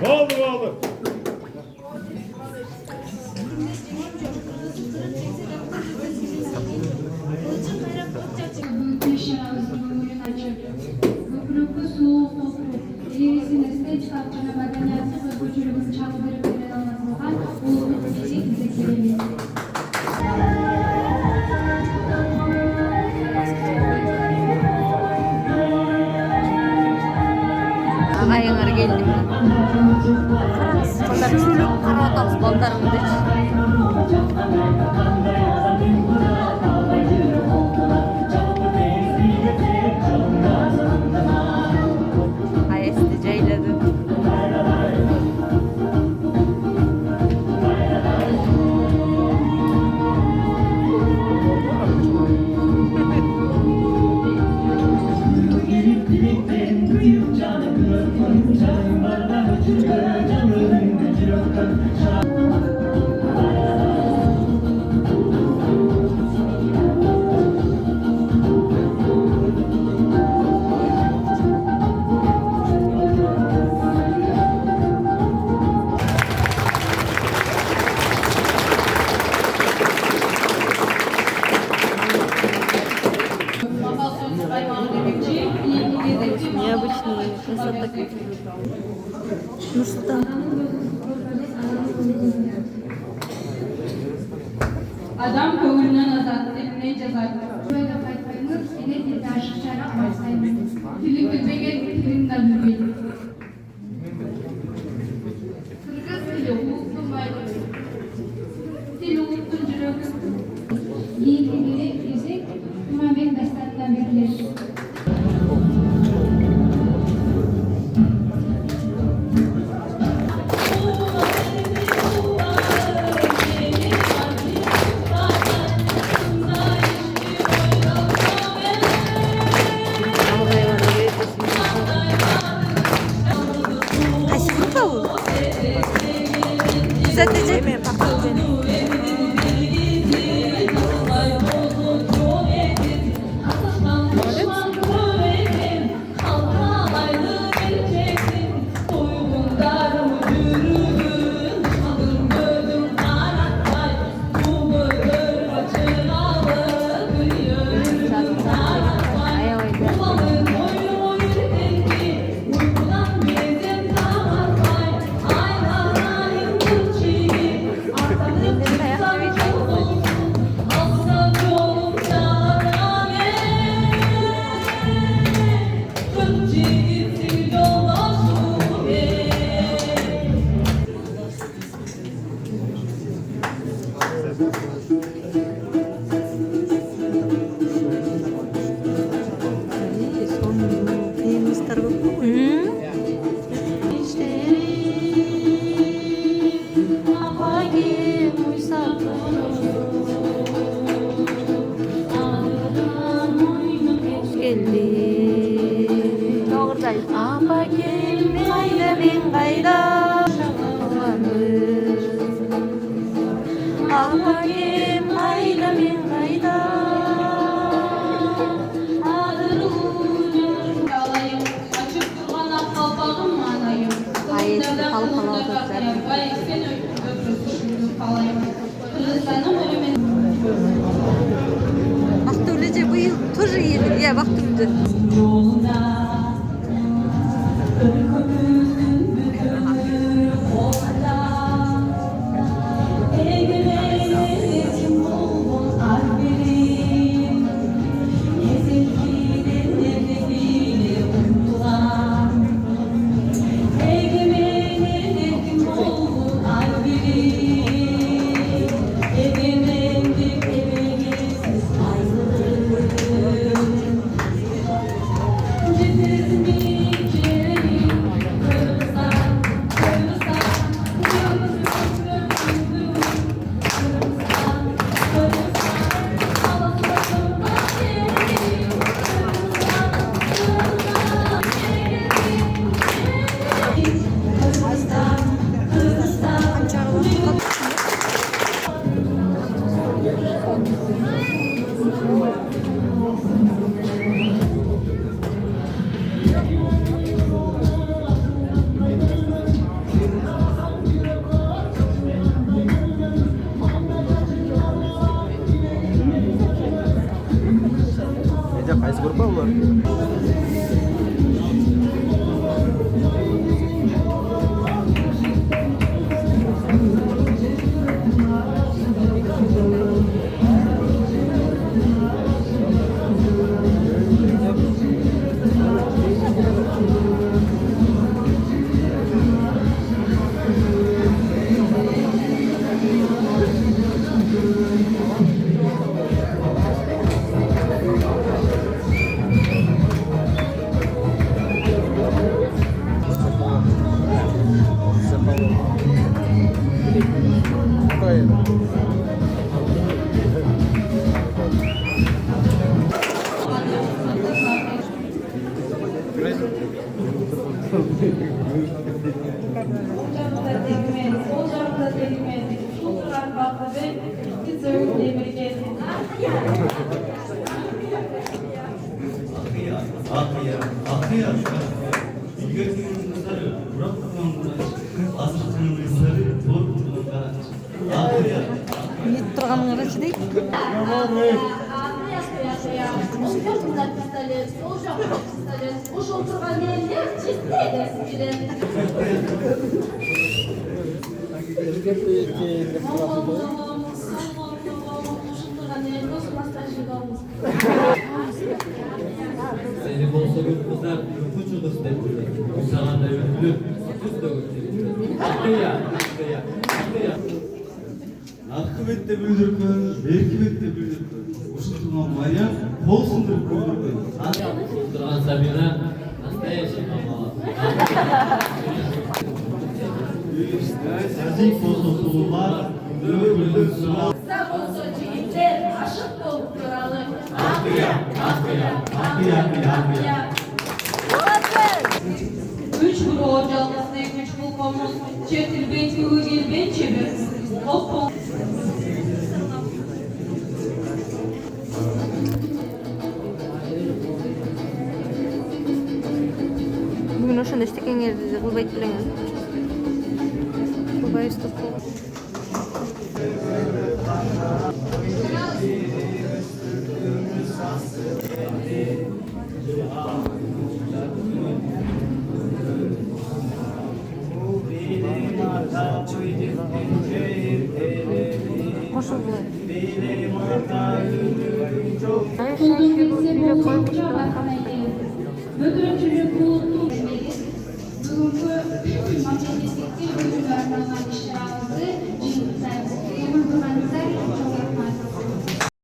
Oldu. Ағайыңар келді ме? Қараңыз, күліп қарап отырмыз балдарымды. Аясты жайлады. Необычные красота. Нурсултан. Adam көңілінен азат, eline cezat. Böyle kayıtlarınız yine bir karşı şarap varsayınız. Film bilmegen film da bilmeyin. Kırgız dili uğuldun bayılır. Dili uğuldun cürük. İyi dili yüzük, ama ben destanla verilir. Düzeltecek mi? Bakalım beni. Apa gelmeyde bin kayda Apa gelmeyde bin kayda Açık durgan ak kalpağım manayım. Ayetli kalpaladıklar. Bayekten öpürsün kalayım. Kırgızistan'ın ölümün. Vakti öylece bu yıl тоже yedim ya vaktimdi. Ocakta dikmez, ocakta dikmez. Oturak baktı ve bir söğüt demir geldi. Akıya. İlgötünün kızları, Burak Kuman'ın Azrık'ın kızları, Torkun'un karaç. Akıya. Не тұрғанның рачы дейді. Ошол турган элдер Seni bolsoğun kızlar, kuçu kız tepkiler. Müsaade ödülür, kız da ödülür. Akıya. Akıbette büldürkün, berkibette büldürkün. Uşutulman maya, bolsundur büldürkün. Durgan Sabina, настоящий мама. Сәзик болса сұлулар, өмірлі сұрақ. Sağ olsa çiğitler aşık olup duralı. Akıya. Üç kuru ocağımızda üç bulmamız, çetil beti uygun ben çevir. Ospon. Бүгін ошондо эчтекеңерди кылбайт белеңер. Кылбай устап калып. Ошол булат. Tuldum bize bolca bakmayı. Bugünkü bulutlu bugünkü matematiksel bölümler